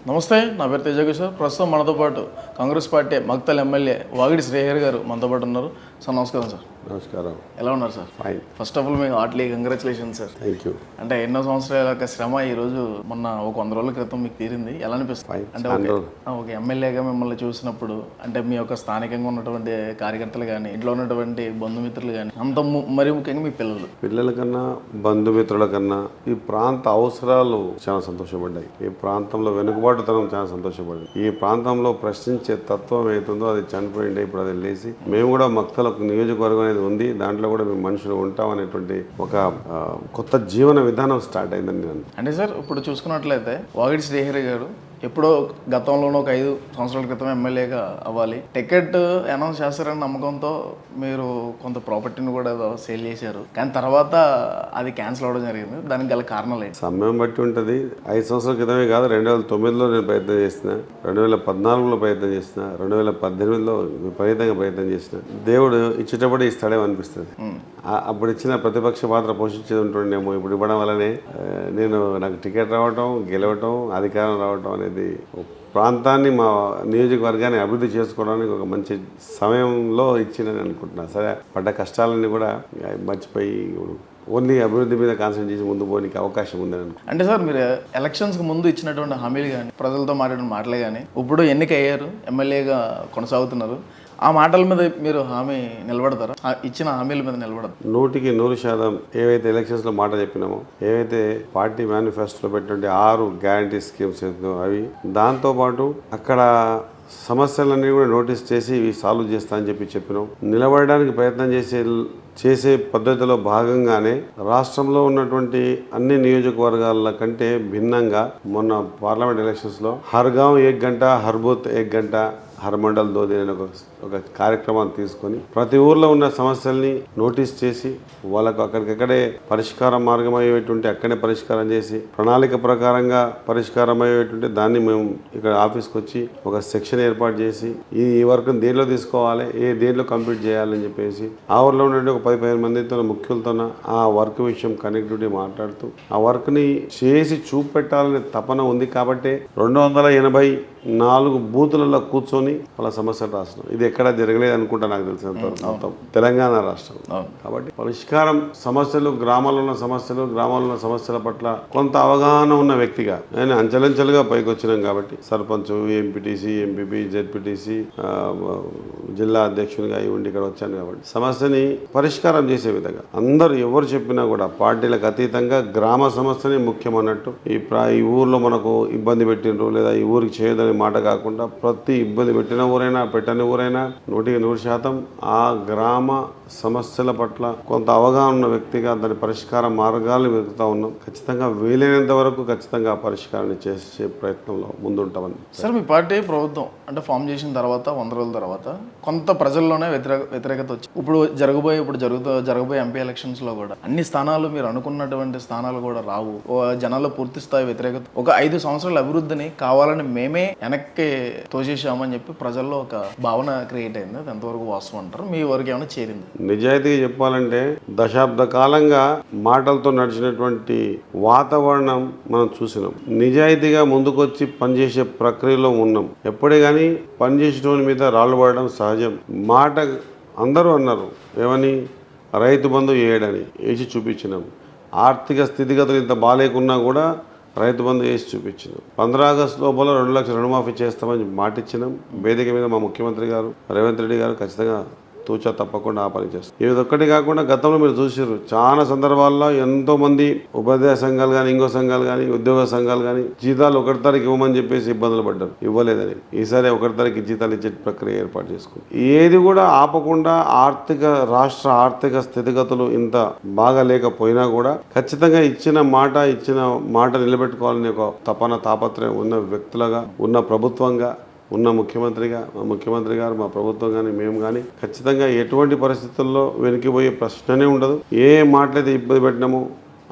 నమస్తే, నా పేరు తేజకిషోర్. ప్రస్తుతం మనతో పాటు కాంగ్రెస్ పార్టీ మక్తల్ ఎమ్మెల్యే వాగిడి శ్రీహరి గారు మనతో పాటు ఉన్నారు. సార్ నమస్కారం. సార్ నమస్కారం. ఎలా ఉన్నారు sir? Fine. First of all మీకు heartly congratulations sir. Thank you. అంటే ఎన్నో సంవత్సరాల యొక్క శ్రమ ఈరోజు మొన్న ఒక 100 రోజుల క్రితం మీకు తీరింది. ఎలా అనిపిస్తుంది? అంటే ఒక ఎమ్మెల్యేగా మిమ్మల్ని చూసినప్పుడు అంటే మీ యొక్క స్థానికంగా ఉన్నటువంటి కార్యకర్తలు కానీ, ఇంట్లో ఉన్నటువంటి బంధుమిత్రులు కానీ, అంత మరి ముఖ్యంగా మీ పిల్లల కన్నా బంధుమిత్రుల కన్నా ఈ ప్రాంత అవసరాలు చాలా సంతోషపడ్డాయి. ఈ ప్రాంతంలో వెనుకబాటుతనం చాలా సంతోషపడ్డాయి. ఈ ప్రాంతంలో ప్రశ్నించే తత్వం ఏతుందో అది చనిపోయింది. ఇప్పుడు అది లేచి మేము కూడా మక్తల నియోజకవర్గం అనేది ఉంది, దాంట్లో కూడా మేము మనుషులు ఉంటాం అనేటువంటి ఒక కొత్త జీవన విధానం స్టార్ట్ అయిందని నేను. అంటే సార్ ఇప్పుడు చూసుకున్నట్లయితే వాగిడి శ్రీహరి గారు ఎప్పుడో గతంలోనూ ఒక 5 సంవత్సరాల క్రితం ఎమ్మెల్యేగా అవ్వాలి, టికెట్ అనౌన్స్ చేస్తారని నమ్మకంతో మీరు కొంత ప్రాపర్టీని కూడా సేల్ చేశారు. కానీ తర్వాత అది క్యాన్సిల్ అవ్వడం జరిగింది. దానికి గల కారణాలు ఏంటి? సమయం బట్టి ఉంటుంది. 5 సంవత్సరాల క్రితమే కాదు, 2009లో నేను ప్రయత్నం చేసిన, 2014లో ప్రయత్నం చేసిన, 2018లో విపరీతంగా ప్రయత్నం చేసిన. దేవుడు ఇచ్చేటప్పుడు ఇస్తాడేమో అనిపిస్తుంది. అప్పుడు ఇచ్చిన ప్రతిపక్ష పాత్ర పోషించేది ఉంటుండేమో. ఇప్పుడు ఇవ్వడం వల్లనే నాకు టికెట్ రావటం, గెలవటం, అధికారం రావటం అనేది ప్రాంతాన్ని, మా నియోజకవర్గాన్ని అభివృద్ధి చేసుకోవడానికి ఒక మంచి సమయంలో ఇచ్చిందని అనుకుంటున్నాను. సరే, పడ్డ కష్టాలన్నీ కూడా మర్చిపోయి ఓన్లీ అభివృద్ధి మీద కాన్సన్ట్రేట్ చేసి ముందు పోనీకి అవకాశం ఉందని అనుకుంటున్నాను. అంటే సార్ మీరు ఎలక్షన్స్కి ముందు ఇచ్చినటువంటి హామీలు కానీ, ప్రజలతో మాట్లాడిన మాటలే కానీ, ఇప్పుడు ఎన్నికయ్యారు, ఎమ్మెల్యేగా కొనసాగుతున్నారు, ఆ మాటల మీద మీరు హామీ నిలబడతారా? ఇచ్చిన హామీల మీద నిలబడతారు? 100% ఏవైతే ఎలక్షన్స్లో మాట చెప్పినామో, ఏవైతే పార్టీ మేనిఫెస్టోలో పెట్టినటువంటి 6 గ్యారంటీ స్కీమ్స్ అవి, దాంతోపాటు అక్కడ సమస్యలన్నీ కూడా నోటీస్ చేసి ఇవి సాల్వ్ చేస్తా అని చెప్పినాం. నిలబడడానికి ప్రయత్నం చేసే పద్ధతిలో భాగంగానే రాష్ట్రంలో ఉన్నటువంటి అన్ని నియోజకవర్గాల కంటే భిన్నంగా మొన్న పార్లమెంట్ ఎలక్షన్స్లో హర్ గాంవ్ 1 గంట, హర్ బూత్ 1 గంట, హర్ మండల్ దో దిన్ ఒక కార్యక్రమాన్ని తీసుకొని ప్రతి ఊర్లో ఉన్న సమస్యల్ని నోటీస్ చేసి వాళ్ళకు అక్కడికక్కడే పరిష్కార మార్గం అయ్యేటువంటి అక్కడే పరిష్కారం చేసి, ప్రణాళిక ప్రకారంగా పరిష్కారం అయ్యేటువంటి దాన్ని మేము ఇక్కడ ఆఫీస్కి వచ్చి ఒక సెక్షన్ ఏర్పాటు చేసి ఈ వర్క్ని దేంట్లో తీసుకోవాలి, దేంట్లో కంప్లీట్ చేయాలని చెప్పేసి ఆ ఊర్లో ఉన్నటువంటి ఒక 10-15 మందితో ముఖ్యులతో ఆ వర్క్ విషయం కనెక్టివిటీ మాట్లాడుతూ ఆ వర్క్ని చేసి చూపెట్టాలనే తపన ఉంది. కాబట్టి 284 బూతులలో కూర్చొని వాళ్ళ సమస్యలు రాస్తున్నాం. ఇది ఎక్కడా జరగలేదు అనుకుంటా, నాకు తెలిసినంత మొత్తం తెలంగాణ రాష్ట్రం. కాబట్టి పరిష్కారం సమస్యలు, గ్రామాల్లో ఉన్న సమస్యల పట్ల కొంత అవగాహన ఉన్న వ్యక్తిగా నేను అంచెలంచెలుగా పైకి వచ్చినాం. కాబట్టి సర్పంచ్, ఎంపీటీసీ, ఎంపీపీ, జెడ్పీటీసీ, జిల్లా అధ్యక్షునిగా ఉండి ఇక్కడ వచ్చాను. కాబట్టి సమస్యని పరిష్కారం చేసే విధంగా అందరూ ఎవరు చెప్పినా కూడా పార్టీలకు అతీతంగా గ్రామ సమస్యనే ముఖ్యమన్నట్టు ఈ ఊర్లో మనకు ఇబ్బంది పెట్టినరు లేదా ఈ ఊరికి చేయదని మాట కాకుండా ప్రతి ఇబ్బంది పెట్టిన ఊరైనా పెట్టని ఊరైనా 100% ఆ గ్రామ సమస్యల పట్ల కొంత అవగాహన ఉన్న వ్యక్తిగా దాని పరిష్కార మార్గాలను వెతుకుతా ఉన్నాం. ఖచ్చితంగా వీలైనంత వరకు ఖచ్చితంగా ఆ పరిష్కారాన్ని చేసే ప్రయత్నంలో ముందుంటామని. సార్ మీ పార్టీ ప్రభుత్వం అంటే ఫామ్ చేసిన తర్వాత 100 రోజుల తర్వాత కొంత ప్రజల్లోనే వ్యతిరేకత వచ్చి ఇప్పుడు జరగబోయే ఎంపీ ఎలక్షన్స్లో కూడా అన్ని స్థానాలు మీరు అనుకున్నటువంటి స్థానాలు కూడా రావు. జనాల్లో పూర్తి స్థాయి వ్యతిరేకత, ఒక 5 సంవత్సరాల అభివృద్ధిని కావాలని మేమే వెనక్కి తోసేసామని చెప్పి ప్రజల్లో ఒక భావన క్రియేట్ అయింది. అది ఎంతవరకు వాస్తవం అంటారు? మీ వరకు ఏమైనా చేరింది? నిజాయితీగా చెప్పాలంటే దశాబ్ద కాలంగా మాటలతో నడిచినటువంటి వాతావరణం మనం చూసినాం. నిజాయితీగా ముందుకొచ్చి పనిచేసే ప్రక్రియలో ఉన్నాం. ఎప్పుడే కానీ పనిచేసేటోని మీద రాళ్ళు పడడం సహజం. మాట అందరూ అన్నారు, ఏమని, రైతు బంధు వేయడని వేసి చూపించినాం. ఆర్థిక స్థితిగతులు ఇంత బాగాలేకున్నా కూడా రైతు బంధు వేసి చూపించినాం. 15 ఆగస్టు లోపల 2 లక్షల రుణమాఫీ చేస్తామని మాట ఇచ్చినాం. వేదిక మీద మా ముఖ్యమంత్రి గారు రేవంత్ రెడ్డి గారు ఖచ్చితంగా తూచా తప్పకుండా ఆ పని చేస్తారు. ఇది ఒక్కటి కాకుండా గతంలో మీరు చూసారు, చాలా సందర్భాల్లో ఎంతోమంది ఉపాధ్యాయ సంఘాలు కానీ, ఇంకో సంఘాలు కానీ, ఉద్యోగ సంఘాలు కానీ జీతాలు 1 తారీఖు ఇవ్వమని చెప్పేసి ఇబ్బందులు పడ్డారు, ఇవ్వలేదని. ఈసారి 1 తారీఖు జీతాలు ఇచ్చే ప్రక్రియ ఏర్పాటు చేసుకుంది. ఏది కూడా ఆపకుండా రాష్ట్ర ఆర్థిక స్థితిగతులు ఇంత బాగా లేకపోయినా కూడా ఖచ్చితంగా ఇచ్చిన మాట నిలబెట్టుకోవాలని ఒక తాపత్రయం ఉన్న వ్యక్తులుగా, ఉన్న ప్రభుత్వంగా, ఉన్న ముఖ్యమంత్రి గారు, మా ప్రభుత్వం కానీ, మేము కానీ ఖచ్చితంగా ఎటువంటి పరిస్థితుల్లో వెనక్కిపోయే ప్రశ్ననే ఉండదు. ఏ మాటలైతే ఇబ్బంది పెట్టినామో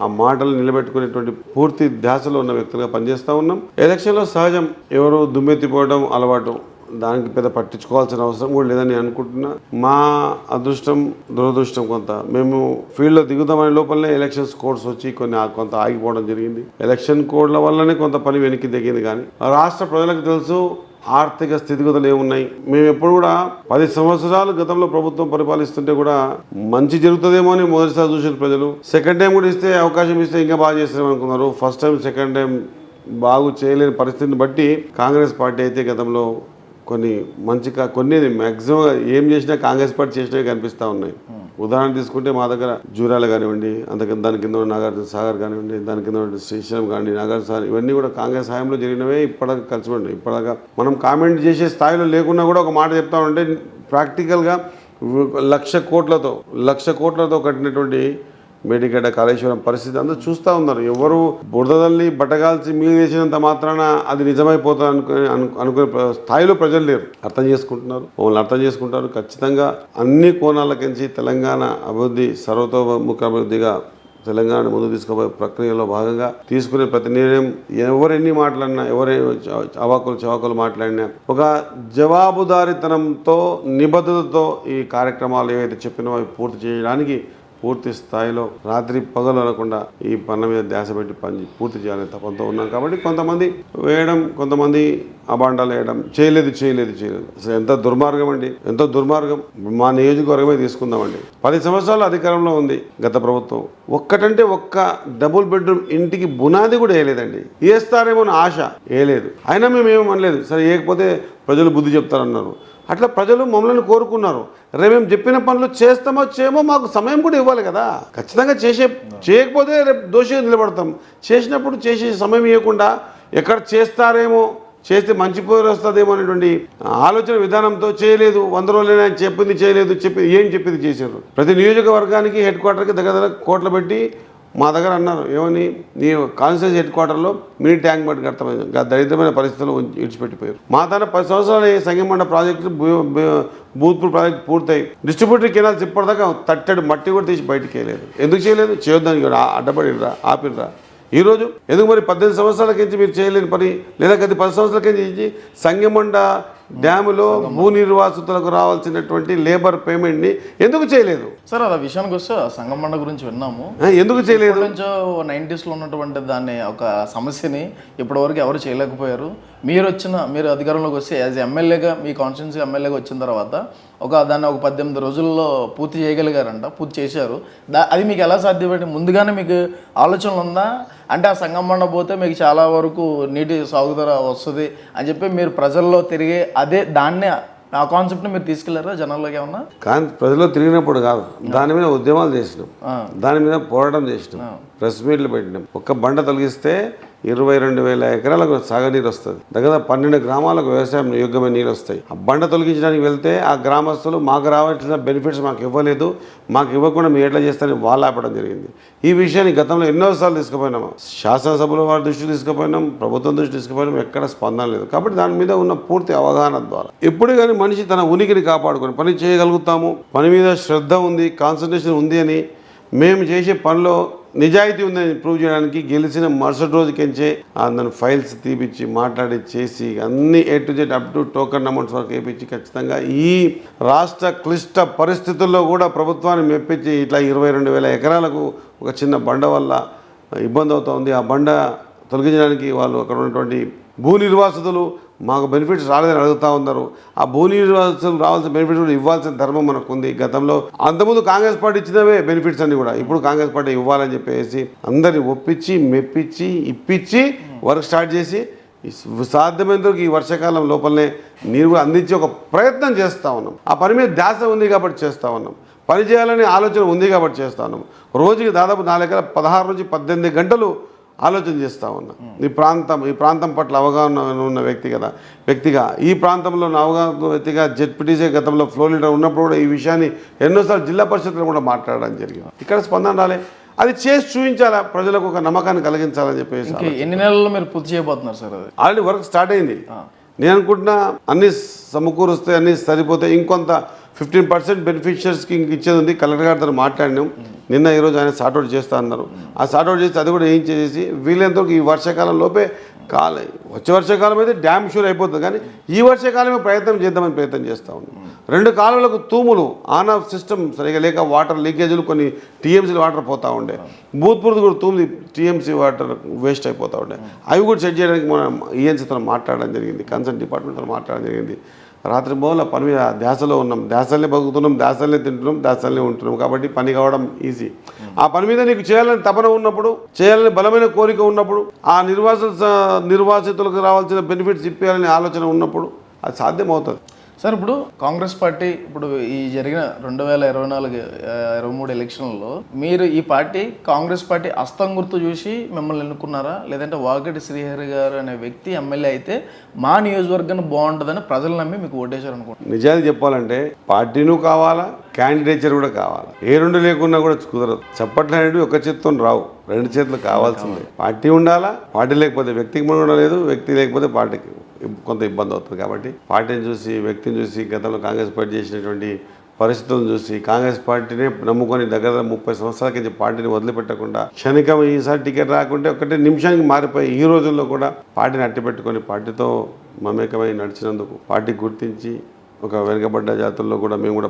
ఆ మాటలు నిలబెట్టుకునేటువంటి పూర్తి ధ్యాసలో ఉన్న వ్యక్తులుగా పనిచేస్తూ ఉన్నాం. ఎలక్షన్లో సహజం ఎవరు దుమ్మెత్తిపోవడం అలవాటు, దానికి పెద్ద పట్టించుకోవాల్సిన అవసరం కూడా లేదని నేను అనుకుంటున్నా. మా అదృష్టం దురదృష్టం కొంత మేము ఫీల్డ్లో దిగుదామనే లోపలనే ఎలక్షన్స్ కోడ్స్ వచ్చి కొంత ఆగిపోవడం జరిగింది. ఎలక్షన్ కోడ్ల వల్లనే కొంత పని వెనక్కి దిగింది. కానీ రాష్ట్ర ప్రజలకు తెలుసు ఆర్థిక స్థితిగతులు ఏమున్నాయి. మేము ఎప్పుడు కూడా 10 సంవత్సరాలు గతంలో ప్రభుత్వం పరిపాలిస్తుంటే కూడా మంచి జరుగుతుందేమో అని మొదటిసారి చూసిన ప్రజలు. సెకండ్ టైం కూడా ఇస్తే అవకాశం ఇస్తే ఇంకా బాగా చేస్తారేమో అనుకున్నారు. ఫస్ట్ టైం సెకండ్ టైం బాగు చేయలేని పరిస్థితిని బట్టి కాంగ్రెస్ పార్టీ అయితే గతంలో కొన్ని కొన్ని మ్యాక్సిమం ఏం చేసినా కాంగ్రెస్ పార్టీ చేసినవి కనిపిస్తూ ఉన్నాయి. ఉదాహరణ తీసుకుంటే మా దగ్గర జూరాల కానివ్వండి, దాని కింద నాగార్జున సాగర్ కానివ్వండి, దాని కింద శ్రీశైలం కానివ్వండి, నాగార్జున సాగర్, ఇవన్నీ కూడా కాంగ్రెస్ హయాంలో జరిగినవే. ఇప్పటిదాకా కలిసిపోండి. ఇప్పటిదాకా మనం కామెంట్ చేసే స్థాయిలో లేకున్నా కూడా ఒక మాట చెప్తామంటే ప్రాక్టికల్గా 1,00,00,000 కోట్లతో కట్టినటువంటి మేడిగడ్డ కాళేశ్వరం పరిస్థితి అందరూ చూస్తూ ఉన్నారు. ఎవరు బురదల్ని బట్టగాల్చి మీరు వేసినంత మాత్రాన అది నిజమైపోతుంది అనుకునే స్థాయిలో ప్రజలు లేరు. అర్థం చేసుకుంటున్నారు, మమ్మల్ని అర్థం చేసుకుంటారు. ఖచ్చితంగా అన్ని కోణాలకించి తెలంగాణ అభివృద్ధి సర్వతోముఖ అభివృద్ధిగా తెలంగాణ ముందు తీసుకుపోయే ప్రక్రియలో భాగంగా తీసుకునే ప్రతి నిర్ణయం ఎవరెన్ని మాట్లాడినా, చవాకులు మాట్లాడినా ఒక జవాబుదారీతనంతో నిబద్ధతతో ఈ కార్యక్రమాలు ఏవైతే చెప్పినో అవి పూర్తి చేయడానికి పూర్తి స్థాయిలో రాత్రి పగలు అనకుండా ఈ పనుల మీద ధ్యాస పెట్టి పూర్తి చేయాలని తపంతో ఉన్నాం. కాబట్టి కొంతమంది వేయడం, కొంతమంది అబాండాలు వేయడం, చేయలేదు. అసలు ఎంత దుర్మార్గం అండి, ఎంతో దుర్మార్గం. మా నియోజకవర్గమే తీసుకుందామండి. 10 సంవత్సరాలు అధికారంలో ఉంది గత ప్రభుత్వం. ఒక్క డబుల్ బెడ్రూమ్ ఇంటికి బునాది కూడా వేయలేదండి. వేస్తారేమో అని ఆశ వేయలేదు. అయినా మేము ఏమనలేదు. సరే వేయకపోతే ప్రజలు బుద్ధి చెప్తారన్నారు. అట్లా ప్రజలు మమ్మల్ని కోరుకున్నారు. రేపు మేము చెప్పిన పనులు చేస్తామో చేయమో మాకు సమయం కూడా ఇవ్వాలి కదా. ఖచ్చితంగా చేయకపోతే రేపు దోషిగా నిలబడతాం. చేసినప్పుడు చేసే సమయం ఇవ్వకుండా ఎక్కడ చేస్తారేమో, చేస్తే మంచి పేరు వస్తుందేమో అనేటువంటి ఆలోచన విధానంతో చేయలేదు. 100 రోజులైనా ఆయన చెప్పింది చేయలేదు, ఏం చెప్పింది చేశారు. ప్రతి నియోజకవర్గానికి హెడ్ క్వార్టర్కి దగ్గర కోట్లు పెట్టి మా దగ్గర అన్నారు, ఏమని నీ కాన్స్టిట్యూన్సీ హెడ్ క్వార్టర్లో మినీ ట్యాంక్ బండ్ కడతామని. దరిద్రమైన పరిస్థితుల్లో ఇడిచిపెట్టిపోయారు. మా తన 10 సంవత్సరాలు సంగమండ ప్రాజెక్టులు భూత్పూర్ ప్రాజెక్టు పూర్తయి డిస్ట్రిబ్యూటరీ కెనాల్స్ ఇప్పటిదాకా తట్టడి మట్టి కూడా తీసి బయటికి వేయలేదు. ఎందుకు చేయలేదు? చేయొద్దని అడ్డపడిరా, ఆపిర్రా. ఈరోజు ఎందుకు మరి 18 సంవత్సరాలకించి మీరు చేయలేని పని, లేదా గత 10 సంవత్సరాలకించి సంగమండ డ్యాములో భూ నిర్వాసితులకు రావాల్సినటువంటి లేబర్ పేమెంట్ని ఎందుకు చేయలేదు? సార్ అది విషయానికి వస్తే సంగమండ గురించి విన్నాము. ఎందుకు చేయలేదు? 90s ఉన్నటువంటి దాన్ని ఒక సమస్యని ఇప్పటివరకు ఎవరు చేయలేకపోయారు. మీరు అధికారంలోకి వస్తే యాజ్ ఎమ్మెల్యేగా, మీ కాన్స్టిట్యున్సీ ఎమ్మెల్యేగా వచ్చిన తర్వాత దాన్ని ఒక 18 రోజుల్లో పూర్తి చేయగలిగారంట, పూర్తి చేశారు. అది మీకు ఎలా సాధ్యపడి ముందుగానే మీకు ఆలోచనలు ఉందా? అంటే ఆ సంగమండ పోతే మీకు చాలా వరకు నీటి సాగుదల వస్తుంది అని చెప్పి మీరు ప్రజల్లో తిరిగి దాన్నే ఆ కాన్సెప్ట్ని మీరు తీసుకెళ్లారా జనాల్లోకి ఏమన్నా? కానీ ప్రజల్లో తిరిగినప్పుడు కాదు, దాని మీద ఉద్యమాలు చేసినాం, దాని మీద పోరాటం చేసినాం, ప్రెస్ మీట్లు పెట్టినాం. ఒక్క బండ తొలగిస్తే 22,000 ఎకరాలకు సాగునీరు వస్తుంది. దగ్గర 12 గ్రామాలకు వ్యవసాయం యోగ్యమైన నీరు వస్తాయి. ఆ బండ తొలగించడానికి వెళ్తే ఆ గ్రామస్తులు మాకు రావాల్సిన బెనిఫిట్స్ మాకు ఇవ్వలేదు, మాకు ఇవ్వకుండా మీరు ఎట్లా చేస్తారని వాళ్ళు ఆపడం జరిగింది. ఈ విషయాన్ని గతంలో ఎన్నోసార్లు తీసుకుపోయినాము. శాసనసభలో వారి దృష్టి తీసుకుపోయినాం, ప్రభుత్వం దృష్టి తీసుకుపోయినాం, ఎక్కడ స్పందన లేదు. కాబట్టి దాని మీద ఉన్న పూర్తి అవగాహన ద్వారా ఎప్పుడు కానీ మనిషి తన ఉనికిని కాపాడుకొని పని చేయగలుగుతాము, పని మీద శ్రద్ధ ఉంది, కాన్సన్ట్రేషన్ ఉంది అని, మేము చేసే పనిలో నిజాయితీ ఉందని ప్రూవ్ చేయడానికి గెలిచిన మరుసటి రోజుకించే దాని ఫైల్స్ తీపిచ్చి మాట్లాడి చేసి అన్ని A to Z up to token amounts వరకు వేయించి ఖచ్చితంగా ఈ రాష్ట్ర క్లిష్ట పరిస్థితుల్లో కూడా ప్రభుత్వాన్ని మెప్పించి ఇట్లా 22,000 ఎకరాలకు ఒక చిన్న బండ వల్ల ఇబ్బంది అవుతుంది. ఆ బండ తొలగించడానికి వాళ్ళు అక్కడ ఉన్నటువంటి భూ నిర్వాసితులు మాకు బెనిఫిట్స్ రాలేదని అడుగుతూ ఉన్నారు. ఆ భూ నిర్వాసితులు రావాల్సిన బెనిఫిట్స్ కూడా ఇవ్వాల్సిన ధర్మం మనకు ఉంది. గతంలో అంతకుముందు కాంగ్రెస్ పార్టీ ఇచ్చినవే బెనిఫిట్స్ అన్ని కూడా ఇప్పుడు కాంగ్రెస్ పార్టీ ఇవ్వాలని చెప్పేసి అందరిని ఒప్పించి మెప్పించి ఇప్పించి వర్క్ స్టార్ట్ చేసి సాధ్యమైనందుకు ఈ వర్షాకాలం లోపలనే నీరు అందించి ఒక ప్రయత్నం చేస్తూ ఉన్నాం. ఆ పని మీద ధ్యాస ఉంది కాబట్టి చేస్తూ ఉన్నాం. పని చేయాలనే ఆలోచన ఉంది కాబట్టి చేస్తూ ఉన్నాం. రోజుకి దాదాపు 16 నుంచి 18 గంటలు ఆలోచన చేస్తూ ఉన్నా. ఈ ప్రాంతం పట్ల అవగాహన ఉన్న వ్యక్తిగా ఈ ప్రాంతంలో అవగాహన వ్యక్తిగా జెడ్పీటీసీ గతంలో ఫ్లో లీడర్ ఉన్నప్పుడు కూడా ఈ విషయాన్ని ఎన్నోసార్లు జిల్లా పరిషత్లో కూడా మాట్లాడడం జరిగింది. ఇక్కడ స్పందన రాలే, అది చేసి చూపించాలా, ప్రజలకు ఒక నమ్మకాన్ని కలిగించాలని చెప్పేసి. ఎన్ని నెలల్లో మీరు పూర్తి చేయబోతున్నారు సార్? అది ఆల్రెడీ వర్క్ స్టార్ట్ అయింది. నేను అనుకుంటున్నా అన్ని సమకూరుస్తే అన్ని సరిపోతే ఇంకొంత 15% బెనిఫిషియర్స్కి ఇంక ఇచ్చేది ఉంది. కలెక్టర్ గారితో మాట్లాడినాం ఈరోజు ఆయన సార్ట్అవుట్ చేస్తా అన్నారు. ఆ సార్ట్అవుట్ చేసి అది కూడా ఏం చేసి వీళ్ళంతవరకు ఈ వర్షాకాలం లోపే వచ్చే వర్షాకాలం అయితే డ్యామ్ షూర్ అయిపోతుంది, కానీ ఈ వర్షాకాలమే ప్రయత్నం చేస్తూ ఉన్నాం. 2 కాలువలకు తూములు ఆన్ ఆఫ్ సిస్టమ్ సరిగా లేక వాటర్ లీకేజీలు, కొన్ని టీఎంసీలు వాటర్ పోతూ ఉండే, భూత్పూర్తి కూడా తూములు టీఎంసీ వాటర్ వేస్ట్ అయిపోతూ ఉండే. అవి కూడా సెట్ చేయడానికి మనం ఈఎన్సీతో మాట్లాడడం జరిగింది, కన్సర్న్ డిపార్ట్మెంట్తో మాట్లాడడం జరిగింది. రాత్రి బోల పని మీద ధ్యాసలో ఉన్నాం, ధ్యాసల్నే బతుకుతున్నాం, ధ్యాసల్నే తింటున్నాం, ధ్యాసల్నే ఉంటున్నాం. కాబట్టి పని కావడం ఈజీ. ఆ పని మీద నీకు చేయాలని తపన ఉన్నప్పుడు, చేయాలని బలమైన కోరిక ఉన్నప్పుడు, ఆ నిర్వాసితులకు రావాల్సిన బెనిఫిట్స్ ఇప్పించాలని ఆలోచన ఉన్నప్పుడు అది సాధ్యమవుతుంది. సార్, ఇప్పుడు కాంగ్రెస్ పార్టీ ఇప్పుడు ఈ జరిగిన 2024-23 ఎలక్షన్లలో మీరు ఈ పార్టీ కాంగ్రెస్ పార్టీ అస్తం గుర్తు చూసి మిమ్మల్ని ఎన్నుకున్నారా, లేదంటే వాగటి శ్రీహరి గారు అనే వ్యక్తి ఎమ్మెల్యే అయితే మా నియోజకవర్గాన్ని బాగుంటుందని ప్రజలు నమ్మి మీకు ఓటేశారు అనుకుంటున్నారు? నిజానికి చెప్పాలంటే పార్టీను కావాలా, క్యాండిడేచర్ కూడా కావాలా. ఏ 2 లేకున్నా కూడా కుదరదు. చప్పట్లు అనేవి ఒక చేతితో రావు, 2 చేతులు కావాల్సిందే. పార్టీ ఉండాలా, పార్టీ లేకపోతే వ్యక్తికి మనం లేదు, వ్యక్తి లేకపోతే పార్టీకి కొంత ఇబ్బంది అవుతుంది. కాబట్టి పార్టీని చూసి, వ్యక్తిని చూసి, గతంలో కాంగ్రెస్ పార్టీ చేసినటువంటి పరిస్థితులను చూసి, కాంగ్రెస్ పార్టీనే నమ్ముకొని దగ్గర 30 సంవత్సరాల కింద పార్టీని వదిలిపెట్టకుండా క్షణికం ఈసారి టికెట్ రాకుంటే ఒకటే నిమిషానికి మారిపోయి ఈ రోజుల్లో కూడా పార్టీని అట్టిపెట్టుకొని పార్టీతో మమేకమై నడిచినందుకు పార్టీ గుర్తించి ఒక వెనుకబడ్డ జాతుల్లో కూడా మేము కూడా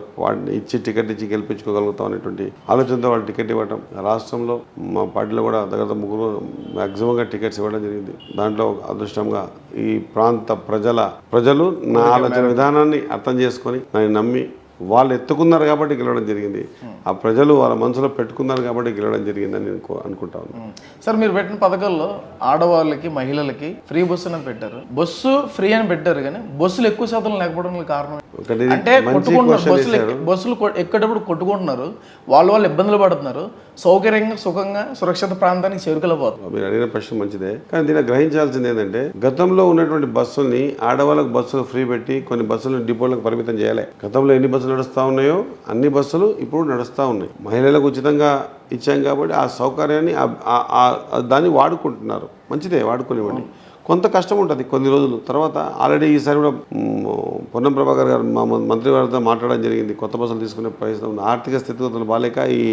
ఇచ్చి టికెట్ ఇచ్చి గెలిపించుకోగలుగుతాం అనేటువంటి ఆలోచనతో వాళ్ళు టికెట్ ఇవ్వడం. రాష్ట్రంలో మా పార్టీలో కూడా దగ్గర 3 మ్యాక్సిమంగా టికెట్స్ ఇవ్వడం జరిగింది. దాంట్లో అదృష్టంగా ఈ ప్రాంత ప్రజలు నా ఆలోచన విధానాన్ని అర్థం చేసుకొని నన్ను నమ్మి వాళ్ళు ఎత్తుకున్నారు కాబట్టి గెలవడం జరిగింది. ఆ ప్రజలు వాళ్ళ మనసులో పెట్టుకున్నారు కాబట్టి గెలవడం జరిగిందని నేను అనుకుంటా ఉన్నాను. సార్, మీరు పెట్టిన పథకాల్లో ఆడవాళ్ళకి, మహిళలకి ఫ్రీ బస్సు అని పెట్టారు. బస్సు ఫ్రీ అని పెట్టారు, కానీ బస్సులు ఎక్కువ శాతం లేకపోవడం కారణం అంటే బస్సులు ఎక్కేటప్పుడు కొట్టుకుంటున్నారు, వాళ్ళు ఇబ్బందులు పడుతున్నారు, సౌకర్యంగా సుఖంగా సురక్షిత ప్రాంతానికి చేరుకోలేకపోతున్నారు. మీరు అడిగిన ప్రశ్న మంచిదే, కానీ దీన్ని గ్రహించాల్సింది ఏంటంటే గతంలో ఉన్నటువంటి బస్సుల్ని ఆడవాళ్ళకు బస్సులు ఫ్రీ పెట్టి కొన్ని బస్సులను డిపోలకు పరిమితం చేయాలి. గతంలో ఎన్ని బస్సులు నడుస్తూ ఉన్నాయో అన్ని బస్సులు ఇప్పుడు నడుస్తూ ఉన్నాయి. మహిళలకు ఉచితంగా ఇచ్చాం కాబట్టి ఆ సౌకర్యాన్ని దాన్ని వాడుకుంటున్నారు. మంచిదే, వాడుకునేవాడిని. కొంత కష్టం ఉంటుంది కొన్ని రోజులు. తర్వాత ఆల్రెడీ ఈసారి కూడా పొన్నం ప్రభాకర్ గారు మా మంత్రి గారితో మాట్లాడడం జరిగింది. కొత్త బస్సులు తీసుకునే ప్రయత్నం ఉంది. ఆర్థిక స్థితిగతులు బాలేక ఈ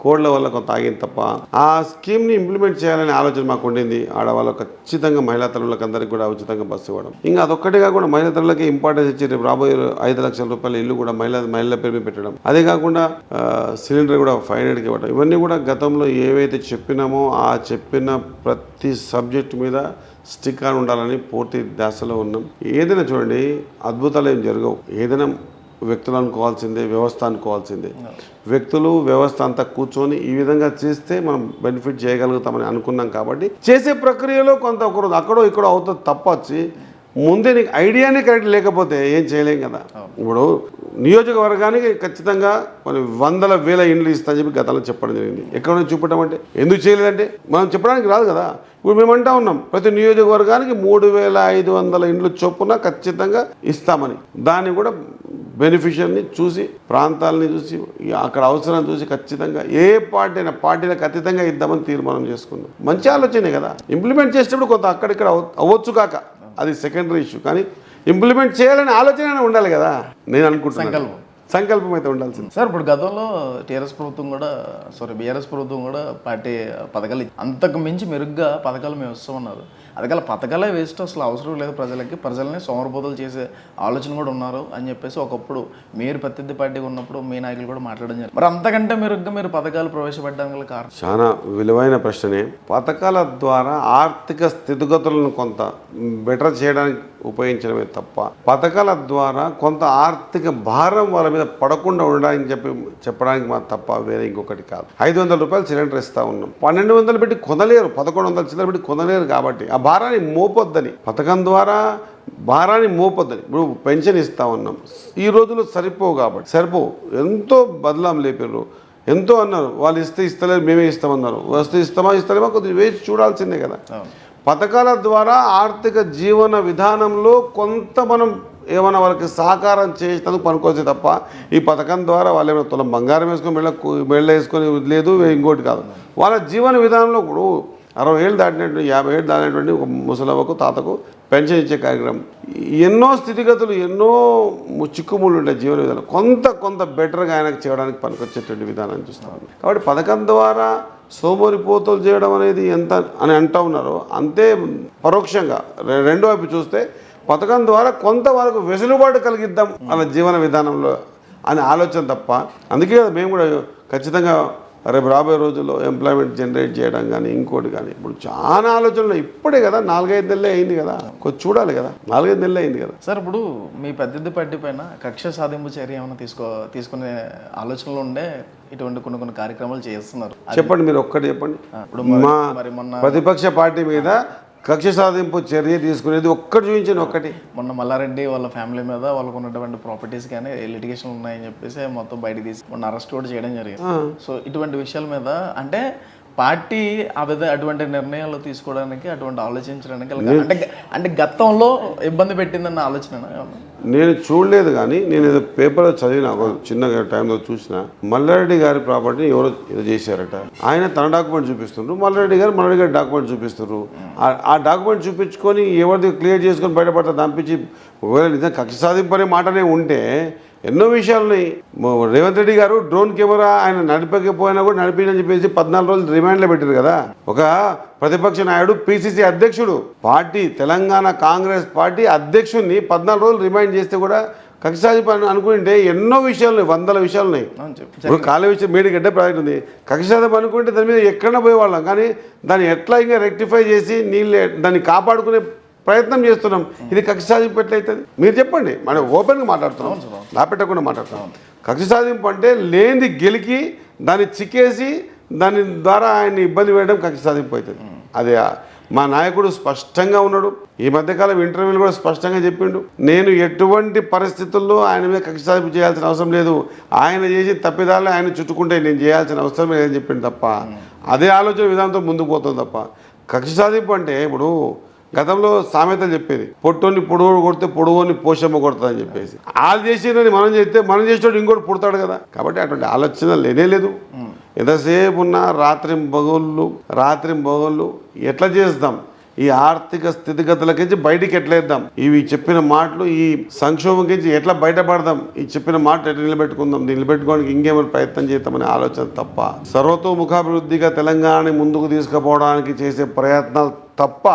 కోడ్ల వల్ల కొంత ఆగింది తప్ప ఆ స్కీమ్ని ఇంప్లిమెంట్ చేయాలనే ఆలోచన మాకు ఉండింది. ఆడవాళ్ళకు ఖచ్చితంగా మహిళా తల్లులకు అందరికీ కూడా ఉచితంగా బస్సు ఇవ్వడం. ఇంకా అదొక్కటే కాకుండా మహిళా తల్లులకి ఇంపార్టెన్స్ ఇచ్చి రేపు రాబోయే 5 లక్షల రూపాయల ఇల్లు కూడా మహిళల పేరు మీద పెట్టడం. అదే కాకుండా సిలిండర్ కూడా 500కి ఇవ్వడం. ఇవన్నీ కూడా గతంలో ఏవైతే చెప్పినామో ఆ చెప్పిన ప్రతి సబ్జెక్టు మీద స్టిక్ ఆన్ ఉండాలని పూర్తి ధ్యాసలో ఉన్నాం. ఏదైనా చూడండి, అద్భుతాలు ఏం జరగవు. ఏదైనా వ్యక్తులు అనుకోవాల్సిందే, వ్యవస్థ అనుకోవాల్సిందే. వ్యక్తులు వ్యవస్థ అంతా కూర్చొని ఈ విధంగా చేస్తే మనం బెనిఫిట్ చేయగలుగుతామని అనుకున్నాం. కాబట్టి చేసే ప్రక్రియలో కొంత ఒకరోజు అక్కడో ఇక్కడో అవుతుంది తప్ప వచ్చి ముందే నీకు ఐడియానే కరెక్ట్ లేకపోతే ఏం చేయలేం కదా. ఇప్పుడు నియోజకవర్గానికి ఖచ్చితంగా కొన్ని 100,000 ఇండ్లు ఇస్తామని చెప్పి గతంలో చెప్పడం జరిగింది. ఎక్కడ నుంచి చూపడం అంటే ఎందుకు చేయలేదంటే మనం చెప్పడానికి రాదు కదా. ఇప్పుడు మేము అంటా ఉన్నాం ప్రతి నియోజకవర్గానికి 3,500 ఇండ్లు చొప్పున ఖచ్చితంగా ఇస్తామని. దాన్ని కూడా బెనిఫిషియర్ని చూసి, ప్రాంతాలని చూసి, అక్కడ అవసరాన్ని చూసి ఖచ్చితంగా ఏ పార్టీ అయినా పార్టీలకు అతీతంగా ఇద్దామని తీర్మానం చేసుకుందాం. మంచి ఆలోచనే కదా. ఇంప్లిమెంట్ చేసేటప్పుడు కొంత అక్కడిక్కడ అవ్వచ్చు కాక అది సెకండరీ ఇష్యూ, కానీ ఇంప్లిమెంట్ చేయాలనే ఆలోచన ఉండాలి కదా. నేను అనుకుంటున్నాను సంకల్పం అయితే ఉండాల్సింది. సార్, ఇప్పుడు గతంలో బీఆర్ఎస్ ప్రభుత్వం కూడా పార్టీ పథకాలు అంతకు మించి మెరుగ్గా పథకాలు మేము ఇస్తామన్నారు. అది కల పథకాలే వేస్ట్, అసలు అవసరం లేదు ప్రజల్ని సోమరపోతలు చేసే ఆలోచన కూడా ఉన్నారు అని చెప్పేసి ఒకప్పుడు మీరు ప్రత్యర్థి పార్టీగా ఉన్నప్పుడు మీ నాయకులు కూడా మాట్లాడడం జరిగింది. మరి అంతకంటే మెరుగ్గా మీరు పథకాలు ప్రవేశపెట్టడానికి కారణం? చాలా విలువైన ప్రశ్ననే. పథకాల ద్వారా ఆర్థిక స్థితిగతులను కొంత బెటర్ చేయడానికి ఉపయోగించడమే తప్ప పథకాల ద్వారా కొంత ఆర్థిక భారం వాళ్ళ మీద పడకుండా ఉండడానికి చెప్పడానికి మా తప్ప వేరే ఇంకొకటి కాదు. 500 రూపాయలు సిలిండర్ ఇస్తా ఉన్నాం. 1200 పెట్టి కొనలేరు, 1100 సిలిండర్ పెట్టి కొనలేరు. కాబట్టి ఆ భారాన్ని మోపొద్దని, పథకం ద్వారా భారాన్ని మోపొద్దని. ఇప్పుడు పెన్షన్ ఇస్తా ఉన్నాం. ఈ రోజుల్లో సరిపోవు కాబట్టి ఎంతో బదలాం లేపారు, ఎంతో అన్నారు. వాళ్ళు ఇస్తలేరు, మేమే ఇస్తామన్నారు. వస్తే ఇస్తామా కొద్దిగా వేచి చూడాల్సిందే కదా. పథకాల ద్వారా ఆర్థిక జీవన విధానంలో కొంత మనం ఏమైనా వాళ్ళకి సహకారం చేసినందుకు పనుకోవచ్చు తప్ప ఈ పథకం ద్వారా వాళ్ళు ఏమైనా తులం బంగారం వేసుకొని మెళ్ళ వేసుకొని లేదు, ఇంకోటి కాదు. వాళ్ళ జీవన విధానంలో ఇప్పుడు 60 ఏళ్ళు దాటినటువంటి 50 ఏళ్ళు దాటినటువంటి ఒక ముసలవ్వకు తాతకు పెన్షన్ ఇచ్చే కార్యక్రమం, ఎన్నో స్థితిగతులు, ఎన్నో చిక్కుముళ్ళు ఉంటాయి జీవన విధానం. కొంత బెటర్గా ఆయనకు చేయడానికి పనికొచ్చేటువంటి విధానాన్ని చూస్తాం. కాబట్టి పథకం ద్వారా సోమరిపోతులు చేయడం అనేది ఎంత అని అంటూ ఉన్నారో అంతే పరోక్షంగా రెండో వైపు చూస్తే పథకం ద్వారా కొంతవరకు వెసులుబాటు కలిగిద్దాం అన్న జీవన విధానంలో అనే ఆలోచన తప్ప. అందుకే కదా మేము కూడా ఖచ్చితంగా రేపు రాబోయే రోజుల్లో ఎంప్లాయ్మెంట్ జనరేట్ చేయడం కానీ ఇంకోటి కానీ ఇప్పుడు చాలా ఆలోచనలు ఇప్పుడే కదా 4-5 నెలలే అయింది కదా, కొంచెం చూడాలి కదా, 4-5 నెలలే అయింది కదా. సార్ ఇప్పుడు మీ పెద్దది పార్టీ పైన కక్ష సాధింపు చర్య ఏమైనా తీసుకునే ఆలోచనలో ఉండే ఇటువంటి కొన్ని కార్యక్రమాలు చేస్తున్నారు. చెప్పండి, మీరు ఒక్కటి చెప్పండి. ఇప్పుడు మా మరి మొన్న ప్రతిపక్ష పార్టీ మీద కక్ష సాధింపు చర్య తీసుకునేది ఒక్కటి చూపించండి, ఒక్కటి. మొన్న మల్లారెడ్డి వాళ్ళ ఫ్యామిలీ మీద వాళ్ళకు ఉన్నటువంటి ప్రాపర్టీస్ కానీ లిటిగేషన్ ఉన్నాయని చెప్పేసి మొత్తం బయటకు తీసి మొన్న అరెస్ట్ కూడా చేయడం జరిగింది. సో ఇటువంటి విషయాల మీద అంటే పార్టీ అటువంటి నిర్ణయాలు తీసుకోవడానికి అటువంటి ఆలోచించడానికి అంటే గతంలో ఇబ్బంది పెట్టిందన్న ఆలోచన నేను చూడలేదు, కానీ నేను ఏదో పేపర్లో చదివిన ఒక చిన్న టైంలో చూసిన మల్లారెడ్డి గారి ప్రాపర్టీని ఎవరో ఏదో చేశారట. ఆయన తన డాక్యుమెంట్ చూపిస్తున్నారు, మల్లారెడ్డి గారి డాక్యుమెంట్ చూపిస్తున్నారు. ఆ డాక్యుమెంట్ చూపించుకొని ఎవరిది క్లియర్ చేసుకొని బయటపడతారు తప్పించి ఒకవేళ నిజంగా కక్ష సాధింపనే మాటనే ఉంటే ఎన్నో విషయాలని రేవంత్ రెడ్డి గారు డ్రోన్ కెమెరా ఆయన నడిపకపోయినా కూడా నడిపిందని చెప్పేసి 14 రోజులు రిమాండ్లో పెట్టారు కదా. ఒక ప్రతిపక్ష నాయుడు పిసిసి అధ్యక్షుడు పార్టీ తెలంగాణ కాంగ్రెస్ పార్టీ అధ్యక్షుడిని 14 రోజులు రిమాండ్ చేస్తే కూడా కక్ష సాధింపు అనుకుంటే ఎన్నో విషయాలు వందల విషయాలు ఉన్నాయి. ఇప్పుడు కాలేజ్ విషయం మేడిగడ్డ ప్రాజెక్ట్ ఉంది, కక్ష సాధింపు అనుకుంటే దాని మీద ఎక్కడ పోయేవాళ్ళం, కానీ దాన్ని ఎట్లా ఇంకా రెక్టిఫై చేసి దాన్ని కాపాడుకునే ప్రయత్నం చేస్తున్నాం. ఇది కక్ష సాధింపు ఎట్లయితుంది మీరు చెప్పండి. మనం ఓపెన్గా మాట్లాడుతున్నాం, దాపెట్టకుండా మాట్లాడుతున్నాం. కక్ష సాధింపు అంటే లేనిది గెలికి దాన్ని చిక్కేసి దాని ద్వారా ఆయన్ని ఇబ్బంది పెట్టడం కక్ష సాధింపు అవుతుంది. అదే మా నాయకుడు స్పష్టంగా ఉన్నాడు, ఈ మధ్యకాలం ఇంటర్వ్యూలు కూడా స్పష్టంగా చెప్పిండు, నేను ఎటువంటి పరిస్థితుల్లో ఆయన మీద కక్ష సాధింపు చేయాల్సిన అవసరం లేదు, ఆయన చేసి తప్పిదాలు ఆయన చుట్టుకుంటే నేను చేయాల్సిన అవసరం లేదని చెప్పిండు తప్ప అదే ఆలోచన విధానంతో ముందుకు పోతుంది తప్ప. కక్ష సాధింపు అంటే ఇప్పుడు గతంలో సామెతలు చెప్పేది, పొట్టోని పొడవు కొడితే పొడవుని పోషమ్మ కొడుతుంది అని చెప్పేసి. వాళ్ళు చేసినని మనం చేస్తే మనం చేసేవాడు ఇంకోటి పుడతాడు కదా. కాబట్టి అటువంటి ఆలోచన లేనే లేదు. ఎంతసేపు ఉన్నా రాత్రి బొగళ్ళు ఎట్లా చేస్తాం, ఈ ఆర్థిక స్థితిగతులకించి బయటికి ఎట్లా వేద్దాం, ఇవి చెప్పిన మాటలు ఈ సంక్షోభం నుంచి ఎట్లా బయటపడదాం, ఈ చెప్పిన మాటలు ఎట్లా నిలబెట్టుకోవడానికి ఇంకేమైనా ప్రయత్నం చేద్దామనే ఆలోచన తప్ప సర్వతోముఖాభివృద్ధిగా తెలంగాణని ముందుకు తీసుకుపోవడానికి చేసే ప్రయత్నాలు తప్ప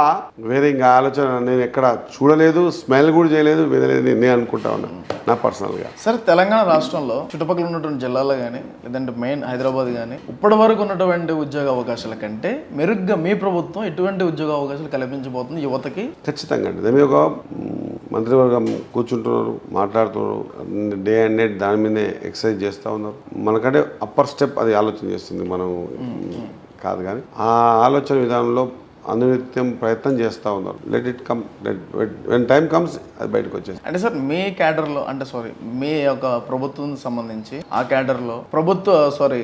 వేరే ఇంకా ఆలోచన నేను ఎక్కడ చూడలేదు, స్మెల్ కూడా చేయలేదు, వినలేదు. నేను అనుకుంటా ఉన్నాను నా పర్సనల్గా. సార్ తెలంగాణ రాష్ట్రంలో చుట్టుపక్కల ఉన్నటువంటి జిల్లాలో కానీ లేదంటే మెయిన్ హైదరాబాద్ కానీ ఇప్పటి వరకు ఉన్నటువంటి ఉద్యోగ అవకాశాల కంటే మెరుగ్గా మీ ప్రభుత్వం ఎటువంటి ఉద్యోగ అవకాశాలు కల్పించబోతుంది యువతకి? ఖచ్చితంగా అండి. దాని ఒక మంత్రివర్గం కూర్చుంటున్నారు, మాట్లాడుతున్నారు, డే అండ్ నైట్ దాని మీదే ఎక్సర్సైజ్ చేస్తూ ఉన్నారు. మనకంటే అప్పర్ స్టెప్ అది ఆలోచన చేస్తుంది, మనం కాదు. కానీ ఆ ఆలోచన విధానంలో అనునిత్యం ప్రయత్నం చేస్తూ ఉన్నారు. Let it come, when time comes అది బయటకు వచ్చేసి. అంటే సార్ మీ క్యాడర్లో అంటే మీ యొక్క ప్రభుత్వం సంబంధించి ఆ క్యాడర్లో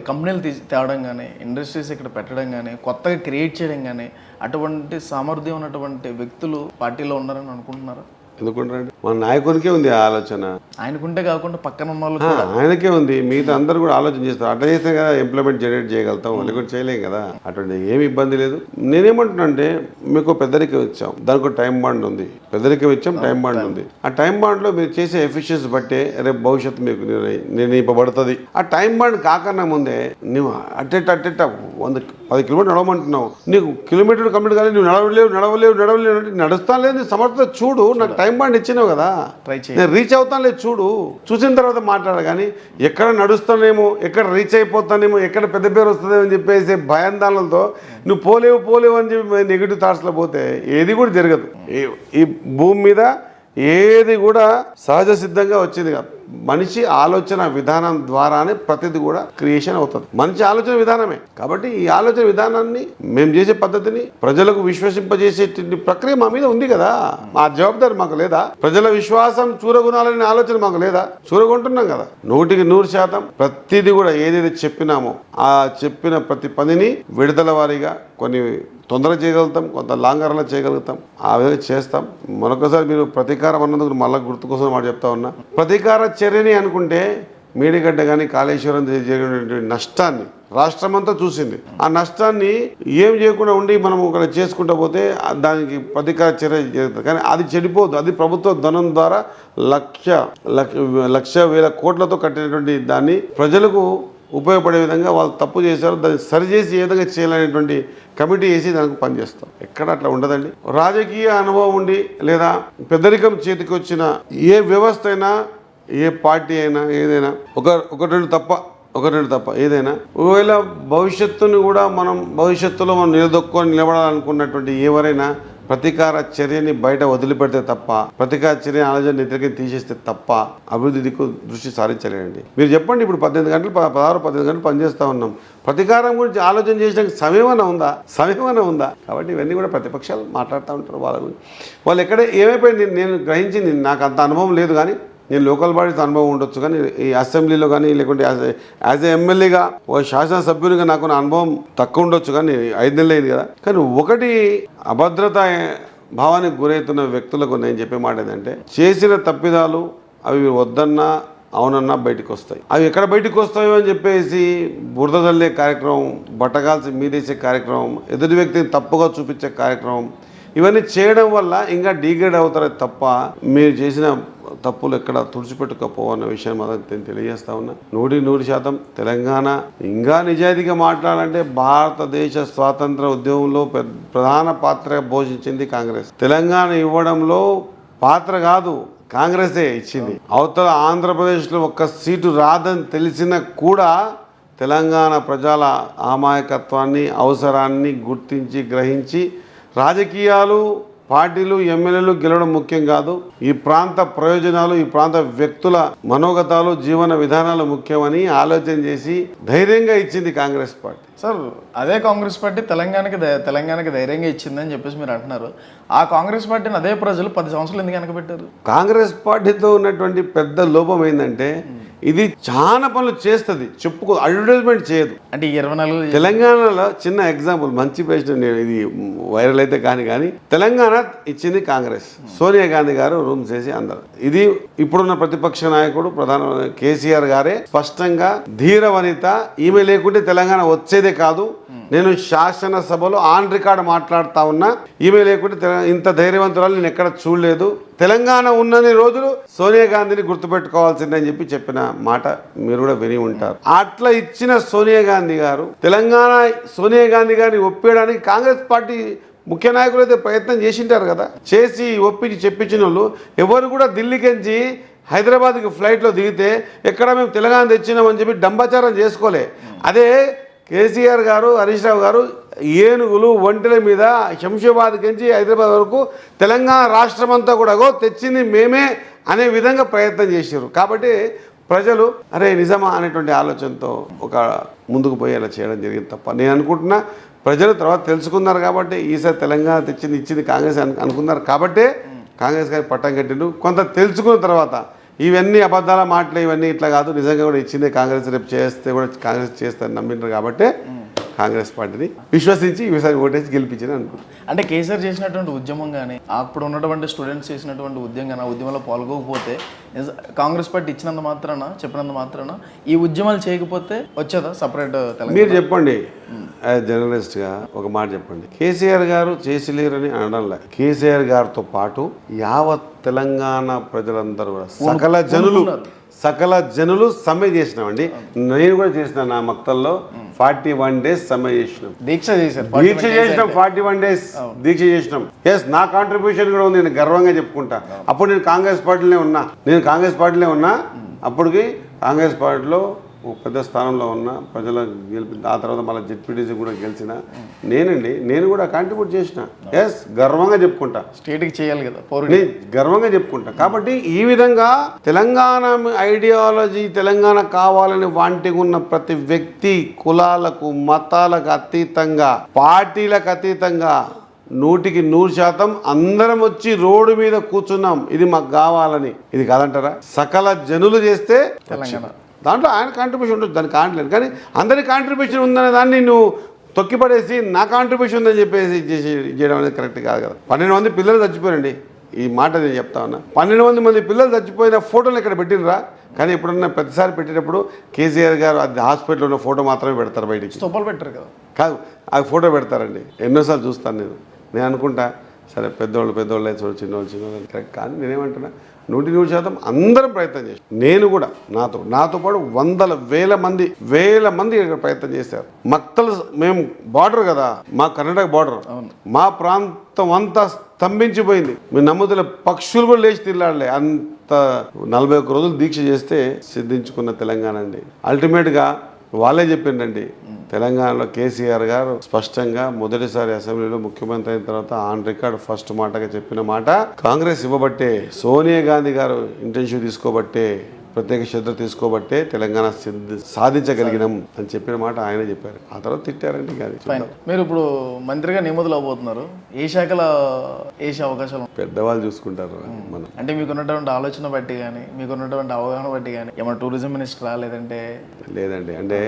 కంపెనీలు తేవడం కానీ ఇండస్ట్రీస్ ఇక్కడ పెట్టడం కానీ కొత్తగా క్రియేట్ చేయడం కానీ అటువంటి సామర్థ్యం ఉన్నటువంటి వ్యక్తులు పార్టీలో ఉన్నారని అనుకుంటున్నారా? ఎందుకుంటారండి, మన నాయకునికే ఉంది ఆ ఆలోచన. ఆయనకుంటే కాకుండా పక్కన ఉన్న వాళ్ళు ఆయనకే ఉంది, మిగతా అందరూ కూడా ఆలోచన చేస్తారు. అట్లా చేస్తే కదా ఎంప్లాయ్మెంట్ జనరేట్ చేయగలుగుతాం, లేకుంటే చేయలేం కదా. అటువంటి ఏమి ఇబ్బంది లేదు. నేనేమంటున్నా అంటే మీకు పెద్దరికం ఇచ్చాం, దానికి టైం బాండ్ ఉంది, పెద్దరికం ఇచ్చాం, టైం బాండ్ ఉంది. ఆ టైం బాండ్లో మీరు చేసే ఎఫిషియన్సీ బట్టే రేపు భవిష్యత్తు మీకు నిర్ణయింపబడుతుంది. ఆ టైం బాండ్ కాకన్నా ముందే నువ్వు అట్టెట్ట 10 కిలోమీటర్ నడవమంటున్నావు, నీకు కిలోమీటర్ కంప్లీట్ కానీ నువ్వు నడవలేవు నడుస్తాను లేదు, సమర్థత చూడు, నాకు టైం బాండ్ ఇచ్చినావు కదా, నేను రీచ్ అవుతాను లేదు చూడు, చూసిన తర్వాత మాట్లాడ. కానీ ఎక్కడ నడుస్తానేమో, ఎక్కడ రీచ్ అయిపోతానేమో, ఎక్కడ పెద్ద పేరు వస్తుందేమో అని చెప్పేసి భయాందోళనలతో నువ్వు పోలేవు అని చెప్పి నెగిటివ్ థాట్స్లో పోతే ఏది కూడా జరగదు. ఈ భూమి మీద ఏది కూడా సహజ సిద్ధంగా వచ్చింది కాదు. మనిషి ఆలోచన విధానం ద్వారానే ప్రతిది కూడా క్రియేషన్ అవుతుంది. మనిషి ఆలోచన విధానమే. కాబట్టి ఈ ఆలోచన విధానాన్ని మేము చేసే పద్ధతిని ప్రజలకు విశ్వసింపజేసే ప్రక్రియ మా మీద ఉంది కదా. మా జవాబుదారి మాకు లేదా? ప్రజల విశ్వాసం చూరగొనాలనే ఆలోచన మాకు లేదా? చూరగొంటున్నాం కదా. 100% ప్రతిదీ కూడా ఏదైతే చెప్పినామో ఆ చెప్పిన ప్రతి పనిని విడుదల వారీగా కొన్ని తొందరగా చేయగలుగుతాం, కొంత లాంగర్లో చేయగలుగుతాం, ఆ విధంగా చేస్తాం. మరొకసారి మీరు ప్రతీకారం అన్నందుకు మళ్ళీ గుర్తు కోసం మాట చెప్తా ఉన్నా. ప్రతీకార చర్యని అనుకుంటే మేడిగడ్డ కానీ కాళేశ్వరం జరిగినటువంటి నష్టాన్ని రాష్ట్రమంతా చూసింది. ఆ నష్టాన్ని ఏం చేయకుండా ఉండి మనం ఒక చేసుకుంటూ పోతే దానికి ప్రతీకార చర్య జరుగుతుంది. కానీ అది చెడిపోదు. అది ప్రభుత్వ ధనం ద్వారా లక్ష వేల కోట్లతో కట్టినటువంటి దాన్ని ప్రజలకు ఉపయోగపడే విధంగా వాళ్ళు తప్పు చేశారు, దాన్ని సరిచేసి ఏ విధంగా చేయాలనేటువంటి కమిటీ వేసి దానికి పనిచేస్తాం. ఎక్కడ అట్లా ఉండదండి. రాజకీయ అనుభవం ఉండి లేదా పెద్దరికం చేతికి వచ్చిన ఏ వ్యవస్థ అయినా, ఏ పార్టీ అయినా, ఏదైనా ఒక రెండు తప్ప ఏదైనా ఒకవేళ భవిష్యత్తులో మనం నిలదొక్కుని నిలబడాలనుకున్నటువంటి ఎవరైనా ప్రతీకార చర్యని బయట వదిలిపెడితే తప్ప, ప్రతీకార చర్య ఆలోచన వ్యతిరేకంగా తీసేస్తే తప్ప అభివృద్ధి దిక్కు దృష్టి సారించలేదండి. మీరు చెప్పండి, ఇప్పుడు 18 గంటలు 18 గంటలు పనిచేస్తూ ఉన్నాం. ప్రతీకారం గురించి ఆలోచన చేయడానికి సమయమైనా ఉందా? కాబట్టి ఇవన్నీ కూడా ప్రతిపక్షాలు మాట్లాడుతూ ఉంటారు వాళ్ళ గురించి. వాళ్ళు ఎక్కడ ఏమైపోయింది నేను గ్రహించింది, నాకు అంత అనుభవం లేదు, కానీ నేను లోకల్ బాడీతో అనుభవం ఉండొచ్చు, కానీ ఈ అసెంబ్లీలో కానీ లేకుంటే యాజ్ ఏ ఎమ్మెల్యేగా ఓ శాసనసభ్యునిగా నాకు అనుభవం తక్కువ ఉండొచ్చు, కానీ 5 నెలలు అయింది కదా. కానీ ఒకటి అభద్రత భావానికి గురవుతున్న వ్యక్తులకు నేను చెప్పే మాట ఏంటంటే, చేసిన తప్పిదాలు అవి వద్దన్నా అవునన్నా బయటకు వస్తాయి. అవి ఎక్కడ బయటకు వస్తాయో అని చెప్పేసి బురద చల్లే కార్యక్రమం, బట్టగాల్సి మీదేసే కార్యక్రమం, ఎదుటి వ్యక్తిని తప్పుగా చూపించే కార్యక్రమం, ఇవన్నీ చేయడం వల్ల ఇంకా డీగ్రేడ్ అవుతారే తప్ప మీరు చేసిన తప్పులు ఎక్కడ తుడిచిపెట్టుకోపోవన్న విషయాన్ని మాత్రం తెలియజేస్తా ఉన్నా. 100% తెలంగాణ ఇంకా నిజాయితీగా మాట్లాడాలంటే భారతదేశ స్వాతంత్ర ఉద్యమంలో ప్రధాన పాత్ర పోషించింది కాంగ్రెస్. తెలంగాణ ఇవ్వడంలో పాత్ర కాదు, కాంగ్రెసే ఇచ్చింది. అవతల ఆంధ్రప్రదేశ్లో ఒక్క సీటు రాదని తెలిసినా కూడా తెలంగాణ ప్రజల అమాయకత్వాన్ని, అవసరాన్ని గుర్తించి గ్రహించి రాజకీయాలు, పార్టీలు, ఎమ్మెల్యేలు గెలవడం ముఖ్యం కాదు, ఈ ప్రాంత ప్రయోజనాలు, ఈ ప్రాంత వ్యక్తుల మనోగతాలు, జీవన విధానాలు ముఖ్యమని ఆలోచన చేసి ధైర్యంగా ఇచ్చింది కాంగ్రెస్ పార్టీ. సార్, అదే కాంగ్రెస్ పార్టీ తెలంగాణకి ధైర్యంగా ఇచ్చిందని చెప్పేసి మీరు అంటున్నారు. ఆ కాంగ్రెస్ పార్టీని అదే ప్రజలు 10 సంవత్సరాలు ఎందుకు వెనకబెట్టారు? కాంగ్రెస్ పార్టీతో ఉన్నటువంటి పెద్ద లోపం ఏంటంటే, ఇది చాలా పనులు చేస్తుంది, చెప్పుకో, అడ్వర్టైజ్మెంట్ చేయదు. అంటే 24 తెలంగాణలో చిన్న ఎగ్జాంపుల్, మంచి ప్రెసిడెంట్, ఇది వైరల్ అయితే కానీ తెలంగాణ ఇచ్చింది కాంగ్రెస్. సోనియా గాంధీ గారు రూమ్స్ చేసి అందరు. ఇది ఇప్పుడున్న ప్రతిపక్ష నాయకుడు ప్రధాన కేసీఆర్ గారే స్పష్టంగా ధీర వనిత, ఈమె లేకుంటే తెలంగాణ వచ్చేదే కాదు, నేను శాసనసభలో ఆన్ రికార్డ్ మాట్లాడుతా ఉన్నా, ఈమె లేకుంటే ఇంత ధైర్యవంతురాలు నేను ఎక్కడ చూడలేదు, తెలంగాణ ఉన్నన్ని రోజులు సోనియా గాంధీని గుర్తుపెట్టుకోవాల్సిందని చెప్పిన మాట మీరు కూడా విని ఉంటారు. అట్లా ఇచ్చిన సోనియా గాంధీ గారు సోనియా గాంధీ గారిని ఒప్పేయడానికి కాంగ్రెస్ పార్టీ ముఖ్య నాయకులు అయితే ప్రయత్నం చేసింటారు కదా. చేసి ఒప్పించి చెప్పించిన వాళ్ళు ఎవరు కూడా ఢిల్లీకించి హైదరాబాద్కి ఫ్లైట్లో దిగితే ఎక్కడ మేము తెలంగాణ తెచ్చినామని చెప్పి డంబాచారం చేసుకోలే. అదే కేసీఆర్ గారు, హరీష్ రావు గారు ఏనుగులు, ఒంటెల మీద శంషాబాద్కి నుంచి హైదరాబాద్ వరకు తెలంగాణ రాష్ట్రం అంతా కూడా తెచ్చింది మేమే అనే విధంగా ప్రయత్నం చేశారు. కాబట్టి ప్రజలు అరే నిజమా అనేటువంటి ఆలోచనతో ఒక ముందుకు పోయేలా చేయడం జరిగింది తప్ప, నేను అనుకుంటున్నా ప్రజలు తర్వాత తెలుసుకున్నారు కాబట్టి ఈసారి తెలంగాణ ఇచ్చింది కాంగ్రెస్ అనుకున్నారు కాబట్టి కాంగ్రెస్ గారి పట్టం కట్టిండు. కొంత తెలుసుకున్న తర్వాత ఇవన్నీ అబద్ధాల మాటలు, ఇవన్నీ ఇట్లా కాదు, నిజంగా కూడా ఇచ్చిందే కాంగ్రెస్, రేపు చేస్తే కూడా కాంగ్రెస్ చేస్తారని నమ్మినారు కాబట్టి కాంగ్రెస్ పార్టీని విశ్వసించి ఈసారి ఓటేసి గెలిపించింది అనుకుంటున్నాను. అంటే కేసీఆర్ చేసినటువంటి ఉద్యమం కానీ, అప్పుడు ఉన్నటువంటి స్టూడెంట్స్ చేసినటువంటి ఉద్యమం కానీ, ఆ ఉద్యమంలో పాల్గొకపోతే కాంగ్రెస్ పార్టీ చెప్పినంత మాత్రాన ఈ ఉద్యమాలు చేయకపోతే వచ్చేదా సపరేట్ తెలంగాణ? మీరు చెప్పండి, జర్నలిస్ట్గా ఒక మాట చెప్పండి. కేసీఆర్ గారు చేసిలేరని అనడంలే, కేసీఆర్ గారితో పాటు యావత్ తెలంగాణ ప్రజలందరూ కూడా సకల జనులు సమ్మె చేసినామండి. నేను కూడా చేసిన, నా మక్తల్లో 41 days సమ్మె చేసినాం, దీక్ష చేసినాం, 41 days దీక్ష చేసినాం. ఎస్, నా కాంట్రిబ్యూషన్ కూడా ఉంది, నేను గర్వంగా చెప్పుకుంటా. అప్పుడు నేను కాంగ్రెస్ పార్టీలో ఉన్నా, అప్పటికి కాంగ్రెస్ పార్టీలో పెద్ద స్థానంలో ఉన్న ప్రజల ఆ తర్వాత మళ్ళీ జెడ్పీటీసీ కూడా గెలిచిన నేను కూడా కాంట్రిబ్యూట్ చేసిన. ఎస్, గర్వంగా చెప్పుకుంటా, స్టేట్కి చేయాలి కదా, గర్వంగా చెప్పుకుంటా. కాబట్టి ఈ విధంగా తెలంగాణ ఐడియాలజీ, తెలంగాణ కావాలని వాంటిగా ఉన్న ప్రతి వ్యక్తి కులాలకు, మతాలకు అతీతంగా, పార్టీలకు అతీతంగా 100% అందరం వచ్చి రోడ్డు మీద కూర్చున్నాం, ఇది మాకు కావాలని. ఇది కాదంటారా? సకల జనులు చేస్తే తెలంగాణ, దాంట్లో ఆయన కాంట్రిబ్యూషన్ ఉంటుంది, దానికి కాంట్లేదు. కానీ అందరి కాంట్రిబ్యూషన్ ఉందనే దాన్ని నువ్వు తొక్కిపడేసి నా కాంట్రిబ్యూషన్ ఉందని చెప్పేసి చేయడం అనేది కరెక్ట్ కాదు కదా. 12 మంది పిల్లలు చచ్చిపోయారండి, ఈ మాట నేను చెప్తా ఉన్నా. 12 మంది పిల్లలు చచ్చిపోయిన ఫోటోలు ఇక్కడ పెట్టినరా? కానీ ఎప్పుడన్నా ప్రతిసారి పెట్టేటప్పుడు కేసీఆర్ గారు అది హాస్పిటల్లో ఉన్న ఫోటో మాత్రమే పెడతారు, బయటికి స్తూపాలు పెట్టారు కదా. కాదు, ఆ ఫోటో పెడతారండి. ఎన్నోసార్లు చూస్తాను నేను అనుకుంటా సరే పెద్దోళ్ళు అయితే చూడు, చిన్నోళ్ళు కరెక్ట్. కానీ నేనేమంటున్నా 100% అందరం ప్రయత్నం చేశారు. నేను కూడా నాతో పాటు వేల మంది ఇక్కడ ప్రయత్నం చేశారు. మక్తలు మేము బార్డర్ కదా, మా కర్ణాటక బార్డర్, మా ప్రాంతం అంతా స్తంభించిపోయింది. మీరు నమ్ముతున్న పక్షులు కూడా లేచి తిరలాడలే, అంత 41 రోజులు దీక్ష చేస్తే సిద్ధించుకున్న తెలంగాణ అండి. అల్టిమేట్గా వాళ్ళే చెప్పిండండి, తెలంగాణలో కేసీఆర్ గారు స్పష్టంగా మొదటిసారి అసెంబ్లీలో ముఖ్యమంత్రి అయిన తర్వాత ఆన్ రికార్డ్ ఫస్ట్ మాటగా చెప్పిన మాట, కాంగ్రెస్ ఇవ్వబట్టే, సోనియా గాంధీ గారు ఇంటెన్షివ్ తీసుకోబట్టే, ప్రత్యేక శ్రద్ధ తీసుకోబట్టే తెలంగాణ సాధించగలిగినాం అని చెప్పిన మాట ఆయన చెప్పారు. ఆ తర్వాత తిట్టారండి. కానీ మీరు ఇప్పుడు మంత్రిగా నియమితులు అవబోతున్నారు, ఏ శాఖలో వేసే అవకాశాలు పెద్దవాళ్ళు చూసుకుంటారు. మనం అంటే మీకున్నటువంటి ఆలోచన బట్టి కానీ, మీకున్నటువంటి అవగాహన బట్టి కానీ, ఏమైనా టూరిజం మినిస్టరా లేదండి, అంటే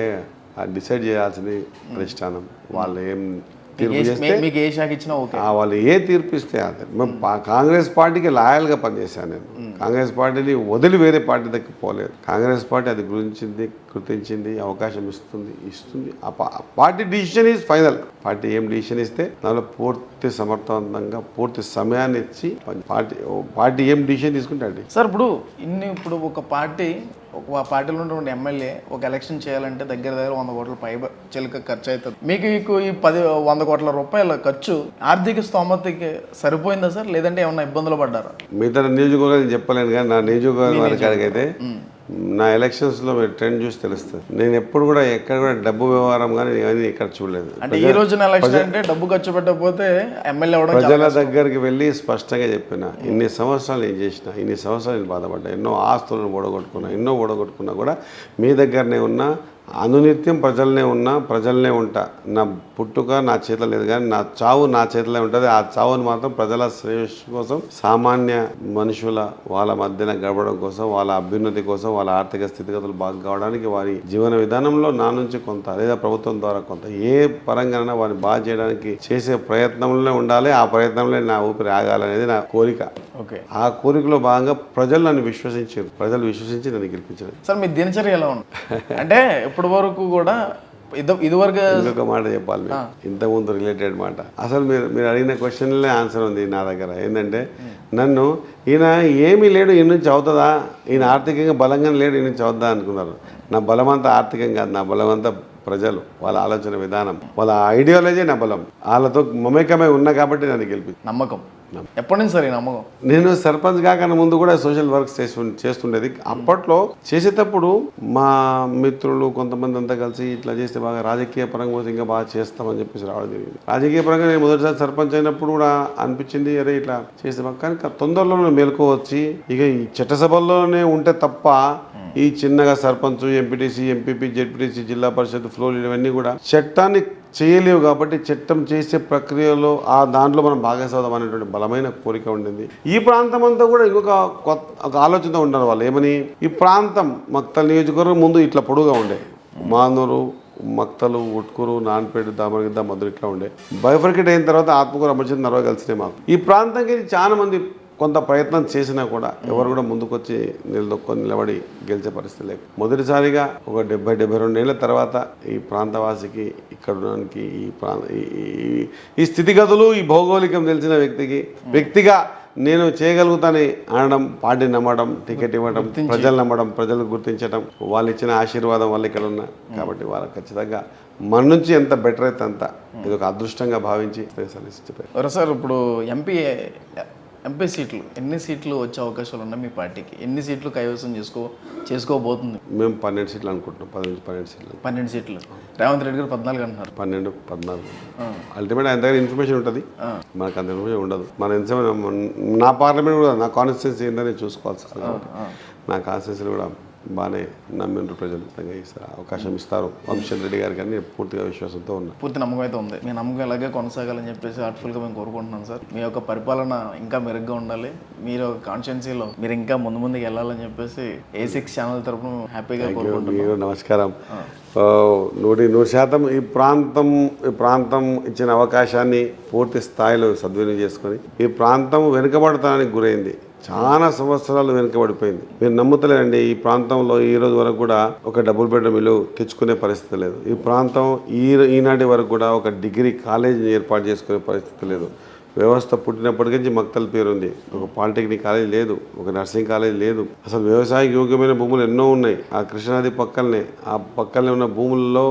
డిసైడ్ చేయాల్సింది అధిష్టానం. వాళ్ళు ఏం తీర్పు చేస్తే మీకు ఏ శాఖ ఇచ్చినా ఓకే, వాళ్ళు ఏ తీర్పు ఇస్తే అదే. కాంగ్రెస్ పార్టీకి లాయల్గా పనిచేశాను నేను. కాంగ్రెస్ పార్టీని వదిలి వేరే పార్టీ దగ్గర పోలేదు. కాంగ్రెస్ పార్టీ అది గుర్తించింది, అవకాశం ఇస్తుంది. ఆ party decision is final. Party ఏం డిసిషన్ ఇస్తే దానిలో పూర్తి సమర్థవంతంగా పూర్తి సమయాన్ని ఇచ్చి పార్టీ ఏం డిసిషన్ తీసుకుంటే సార్. ఇప్పుడు ఒక పార్టీలో ఉన్నటువంటి ఎమ్మెల్యే ఒక ఎలక్షన్ చేయాలంటే దగ్గర 100 కోట్ల పై చిలుక ఖర్చు అవుతుంది. మీకు ఈ 100 కోట్ల రూపాయల ఖర్చు ఆర్థిక స్తోమతకి సరిపోయిందా సార్, లేదంటే ఏమన్నా ఇబ్బందులు పడ్డారా? మిగతా నియోజకవర్గాలు చెప్పలేను, కానీ నా నియోజకవర్గానికి అయితే నా ఎలక్షన్స్లో మీరు ట్రెండ్ చూసి తెలుస్తుంది. నేను ఎప్పుడు కూడా ఎక్కడ కూడా డబ్బు వ్యవహారం కానీ ఏమీ ఇక్కడ చూడలేదు. అంటే ఈ రోజున ఎలక్షన్ అంటే డబ్బు ఖర్చు పెట్టకపోతే ఎమ్మెల్యే ప్రజల దగ్గరికి వెళ్ళి స్పష్టంగా చెప్పిన, ఇన్ని సంవత్సరాలు ఏం చేసిన, ఇన్ని సంవత్సరాలు నేను బాధపడ్డా, ఎన్నో ఆస్తులను ఓడగొట్టుకున్నా కూడా మీ దగ్గరనే ఉన్నా, అనునిత్యం ప్రజలనే ఉంటా. నా పుట్టుక నా చేతిలో లేదు, కానీ నా చావు నా చేతిలో ఉంటుంది. ఆ చావును మాత్రం ప్రజల శ్రేయస్సు కోసం, సామాన్య మనుషుల వాళ్ళ మధ్యన గడపడం కోసం, వాళ్ళ అభ్యున్నతి కోసం, వాళ్ళ ఆర్థిక స్థితిగతులు బాగా కావడానికి, వారి జీవన విధానంలో నా నుంచి కొంత లేదా ప్రభుత్వం ద్వారా కొంత ఏ పరంగానైనా వారిని బాగా చేయడానికి చేసే ప్రయత్నంలోనే ఉండాలి. ఆ ప్రయత్నంలో నా ఊపిరి ఆగాలనేది నా కోరిక. ఆ కోరికలో భాగంగా ప్రజలు నన్ను విశ్వసించి నన్ను గెలిపించారు. సార్ మీ దినచర్య ఎలా ఉంది? అంటే ఇప్పటి వరకు కూడా ఇదివరకు ఇంకొక మాట చెప్పాలి, ఇంతకుముందు రిలేటెడ్ మాట. అసలు మీరు అడిగిన క్వశ్చన్లే ఆన్సర్ ఉంది నా దగ్గర. ఏంటంటే నన్ను ఈయన ఏమీ లేడు, ఈయన నుంచి అవుతుందా, ఈయన ఆర్థికంగా బలంగా లేడు, ఈయన నుంచి అవుతుందా అనుకున్నారు. నా బలమంతా ఆర్థికం కాదు, నా బలమంతా ప్రజలు, వాళ్ళ ఆలోచన విధానం, వాళ్ళ ఐడియాలజీ నా బలం. వాళ్ళతో మమేకమై ఉన్నా కాబట్టి నన్ను గెలిపి నమ్మకం. ఎప్పటి నుంచి సార్ ఈ నమ్మకం? నేను సర్పంచ్ కాకన్నా ముందు కూడా సోషల్ వర్క్స్ చేస్తుండేది. అప్పట్లో చేసేటప్పుడు మా మిత్రులు కొంతమంది అంతా కలిసి ఇట్లా చేస్తే బాగా రాజకీయ పరంగా పోతే ఇంకా బాగా చేస్తామని చెప్పేసి రావడం జరిగింది. రాజకీయ పరంగా నేను మొదటిసారి సర్పంచ్ అయినప్పుడు కూడా అనిపించింది, అరే ఇట్లా చేస్తే బాగా. కానీ తొందరలోనే మేలుకో వచ్చి ఇక ఈ చట్టసభల్లోనే ఉంటే తప్ప ఈ చిన్నగా సర్పంచ్, ఎంపీటీసీ, ఎంపీపీ, జెడ్పీటీసీ, జిల్లా పరిషత్, ఫ్లోర్ ఇవన్నీ కూడా చట్టాన్ని చేయలేవు. కాబట్టి చట్టం చేసే ప్రక్రియలో దాంట్లో మనం భాగస్వాదం అనేటువంటి బలమైన కోరిక ఉండింది. ఈ ప్రాంతం అంతా కూడా ఒక ఆలోచనతో ఉన్నారు వాళ్ళు. ఏమని, ఈ ప్రాంతం మక్తల్ నియోజకవర్గం ముందు ఇట్లా పొడుగా ఉండే, మానూరు, మక్తలు, ఉట్కూరు, నాన్పేట, దామరగిద్ద, మధుర ఇట్లా ఉండే. బైఫర్కేట్ అయిన తర్వాత ఆత్మకూరు, అమర్చింది, నరవ కలిసినాయి మాకు. ఈ ప్రాంతంకి చాలా మంది కొంత ప్రయత్నం చేసినా కూడా ఎవరు కూడా ముందుకొచ్చి నిలబడి గెలిచే పరిస్థితి లేదు. మొదటిసారిగా ఒక 70-72 ఏళ్ల తర్వాత ఈ ప్రాంతవాసికి, ఇక్కడ ఉండడానికి, ఈ స్థితిగతులు, ఈ భౌగోళికం తెలిసిన వ్యక్తిగా నేను చేయగలుగుతానని అనడం, పార్టీ నమ్మడం, టికెట్ ఇవ్వడం, ప్రజలు నమ్మడం, ప్రజలు గుర్తించడం, వాళ్ళు ఇచ్చిన ఆశీర్వాదం వల్ల ఇక్కడ ఉన్నా. కాబట్టి వాళ్ళకి ఖచ్చితంగా మన నుంచి ఎంత బెటర్ అయితే అంత ఇది ఒక అదృష్టంగా భావించి చెప్పారు. సార్ ఇప్పుడు ఎంపీ సీట్లు ఎన్ని సీట్లు వచ్చే అవకాశాలు ఉన్నాయి మీ పార్టీకి? ఎన్ని సీట్లు కైవసం చేసుకోబోతుంది? మేము 12 సీట్లు అనుకుంటున్నాం. 12 సీట్లు. 12 సీట్లు. రేవంత్ రెడ్డి గారు 14 అంటున్నారు. 14 అల్టిమేట్ ఆయన దగ్గర ఇన్ఫర్మేషన్ ఉంటుంది, మనకు అంత ఇన్ఫర్మేషన్ ఉండదు. నా పార్లమెంట్ కూడా, నా కాన్స్టిట్యున్సీ ఏంటనే చూసుకోవాల్సి వస్తుంది. నా కాన్స్టిట్యున్సీలు కూడా బాగానే నమ్మిన ప్రజలు ఇస్తారు, అవకాశం ఇస్తారు. వంశీచంద్ర రెడ్డి గారికి అని పూర్తిగా విశ్వాసంతో ఉన్నా. పూర్తి నమ్మకం అయితే ఉంది. మీ నమ్మకం ఇలాగే కొనసాగాలని చెప్పేసి హార్ట్ఫుల్గా మేము కోరుకుంటున్నాం సార్. మీ యొక్క పరిపాలన ఇంకా మెరుగ్గా ఉండాలి, మీరు కాన్స్టిట్యున్సీలో మీరు ఇంకా ముందుకు వెళ్ళాలని చెప్పేసి A6 ఛానల్ తరఫున హ్యాపీగా కోరుకుంటున్నాం. నమస్కారం. 100% ఈ ప్రాంతం ఇచ్చిన అవకాశాన్ని పూర్తి స్థాయిలో సద్వినియోగం చేసుకొని, ఈ ప్రాంతం వెనుకబడతానికి గురైంది, చాలా సంవత్సరాలు వెనుకబడిపోయింది. మీరు నమ్ముతలేండి, ఈ ప్రాంతంలో ఈ రోజు వరకు కూడా ఒక డబుల్ బెడ్రూమ్ ఇల్లు తెచ్చుకునే పరిస్థితి లేదు. ఈ ప్రాంతం ఈనాటి వరకు కూడా ఒక డిగ్రీ కాలేజీని ఏర్పాటు చేసుకునే పరిస్థితి లేదు. వ్యవస్థ పుట్టినప్పటి నుంచి మక్తల్ పేరు ఉంది. ఒక పాలిటెక్నిక్ కాలేజ్ లేదు, ఒక నర్సింగ్ కాలేజ్ లేదు. అసలు వ్యవసాయ యోగ్యమైన భూములు ఎన్నో ఉన్నాయి. ఆ కృష్ణానది పక్కనే ఉన్న భూముల్లో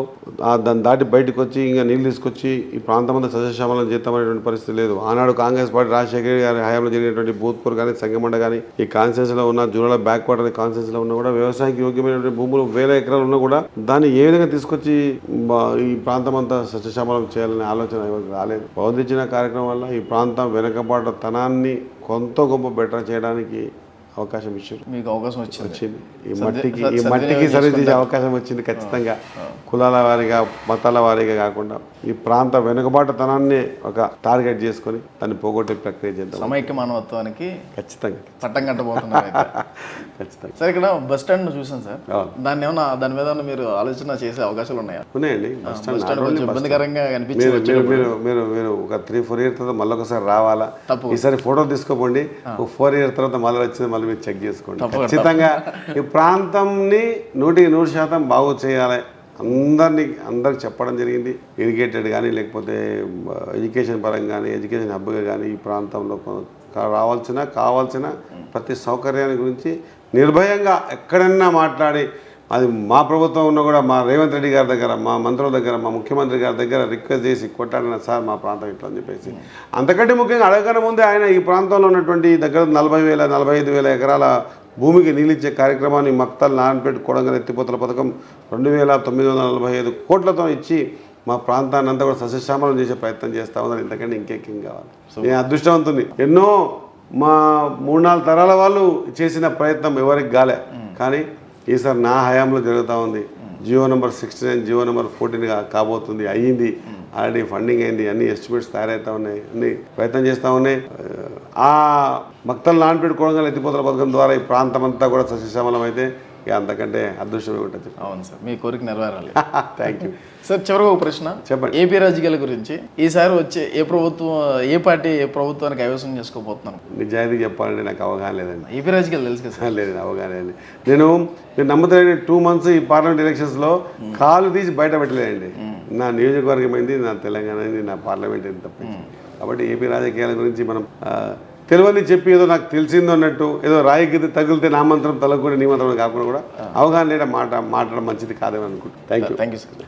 దాన్ని దాటి బయటకు వచ్చి ఇంకా నీళ్ళు తీసుకొచ్చి ఈ ప్రాంతం అంతా సస్యశ్యామలం చేద్దామనేటువంటి పరిస్థితి లేదు. ఆనాడు కాంగ్రెస్ పార్టీ రాజశేఖర గారి హయాంలో జరిగినటువంటి భూత్పూర్ కానీ సంగమండ కానీ ఈ కాన్స్టిట్యూన్సీలో ఉన్న జూరాల బ్యాక్వర్డ్ అనే కాన్స్టిట్యూన్సీలో ఉన్నా కూడా వ్యవసాయకి యోగ్యమైనటువంటి భూములు వేల ఎకరాలు ఉన్నా కూడా దాన్ని ఏ విధంగా తీసుకొచ్చి ఈ ప్రాంతం అంతా సస్యశ్యామలం చేయాలనే ఆలోచన ఎవరికి రాలేదు. బౌద్ధించిన కార్యక్రమం వల్ల ఈ ప్రాంతం వెనుకబాటుతనాన్ని కొంత గొప్ప బెటర్ చేయడానికి అవకాశం ఇచ్చారు. మీకు అవకాశం వచ్చింది. ఈ మట్టికి సర్వీస్ చేసే అవకాశం వచ్చింది. ఖచ్చితంగా కులాల వారీగా మతాల వారీగా కాకుండా ఈ ప్రాంత వెనుకబాటుతనాన్ని ఒక టార్గెట్ చేసుకొని దాన్ని పోగొట్టే ప్రక్రియ చేద్దాం. సమైక్య మానవత్వానికి ఖచ్చితంగా పట్టం కట్టబోతున్నారు. ఖచ్చితంగా సార్ ఇక్కడ బస్ స్టాండ్ చూసాను సార్, దాని మీద మీరు ఆలోచన చేసే అవకాశాలు ఉన్నాయా? ఉన్నాయండి. బస్ స్టాండ్ కొంచెం ఇబ్బందికరంగా కనిపించింది. మీరు ఒక 3-4 years తర్వాత మళ్ళీ ఒకసారి రావాలా, ఈసారి ఫోటో తీసుకోపోండి. ఒక 4 years తర్వాత మళ్ళీ వచ్చింది మళ్ళీ మీరు చెక్ చేసుకోండి. ఖచ్చితంగా ఈ ప్రాంతంని 100% బాగు చేయాలి. అందరికి చెప్పడం జరిగింది. ఇరిగేటెడ్ కానీ లేకపోతే ఎడ్యుకేషన్ పరంగా కానీ ఎడ్యుకేషన్ హబ్గా కానీ ఈ ప్రాంతంలో కావాల్సిన ప్రతి సౌకర్యాన్ని గురించి నిర్భయంగా ఎక్కడన్నా మాట్లాడి అది మా ప్రభుత్వం ఉన్న కూడా మా రేవంత్ రెడ్డి గారి దగ్గర, మా మంత్రుల దగ్గర, మా ముఖ్యమంత్రి గారి దగ్గర రిక్వెస్ట్ చేసి కొట్టాడిన సార్ మా ప్రాంతం ఇట్లా అని చెప్పేసి. అంతకంటే ముఖ్యంగా అడగకనే ముందే ఆయన ఈ ప్రాంతంలో ఉన్నటువంటి దగ్గర 40,000-45,000 ఎకరాల భూమికి నీళ్ళిచ్చే కార్యక్రమాన్ని మక్తల్, నారాయణపేట, కొడంగల్ ఎత్తిపోతల పథకం 2,945 కోట్లతో ఇచ్చి మా ప్రాంతాన్ని అంతా కూడా సస్యశ్యామలం చేసే ప్రయత్నం చేస్తా ఉన్నారు. ఇంతకంటే ఇంకేం కావాలి. నేను అదృష్టవంతుని. ఎన్నో మా 3-4 తరాల వాళ్ళు చేసిన ప్రయత్నం ఎవరికి కాలే, కానీ ఈసారి నా హయాంలో జరుగుతూ ఉంది. జియో నెంబర్ 69 జియో నెంబర్ 14 కాబోతుంది. అయ్యింది, ఆల్రెడీ ఫండింగ్ అయింది, అన్ని ఎస్టిమేట్స్ తయారవుతూ ఉన్నాయి, అన్ని ప్రయత్నం చేస్తూ ఉన్నాయి. ఆ మక్తల్, నారాయణపేట, కొడంగల్ ఎత్తిపోతల పథకం ద్వారా ఈ ప్రాంతం అంతా కూడా సస్యశ్యామలం అయితే ఇక అంతకంటే అదృష్టమే ఉంటుంది. అవును సార్, మీ కోరిక నెరవేరాలి. Thank you sir. చివరిగా ఒక ప్రశ్న, చెప్పండి. ఏపీ రాజకీయాల గురించి ఈసారి వచ్చే ఏ పార్టీ ఏ ప్రభుత్వానికి కైవసం చేసుకోబోతున్నాను? నిజాయితీ చెప్పాలంటే నాకు అవగాహన లేదండి. ఏపీ రాజకీయాలు తెలుసు కదా సార్? లేదండి, అవగాహన లేదు. మీరు నమ్ముతారని 2 months ఈ పార్లమెంట్ ఎలక్షన్స్లో కాలు తీసి బయట పెట్టలేదండి. నా నియోజకవర్గం అయింది, నా తెలంగాణ అయింది, నా పార్లమెంట్ అయింది తప్పించి. కాబట్టి ఏపీ రాజకీయాల గురించి మనం తెలియని చెప్పి ఏదో నాకు తెలిసిందో అన్నట్టు ఏదో రాయికి తగిలితే నా మంత్రం తలగొని నీ మంత్రం కాకుండా కూడా అవగాహన లేని మాట్లాడడం మంచిది కాదేమో అనుకుంటున్నాను. Thank you sir.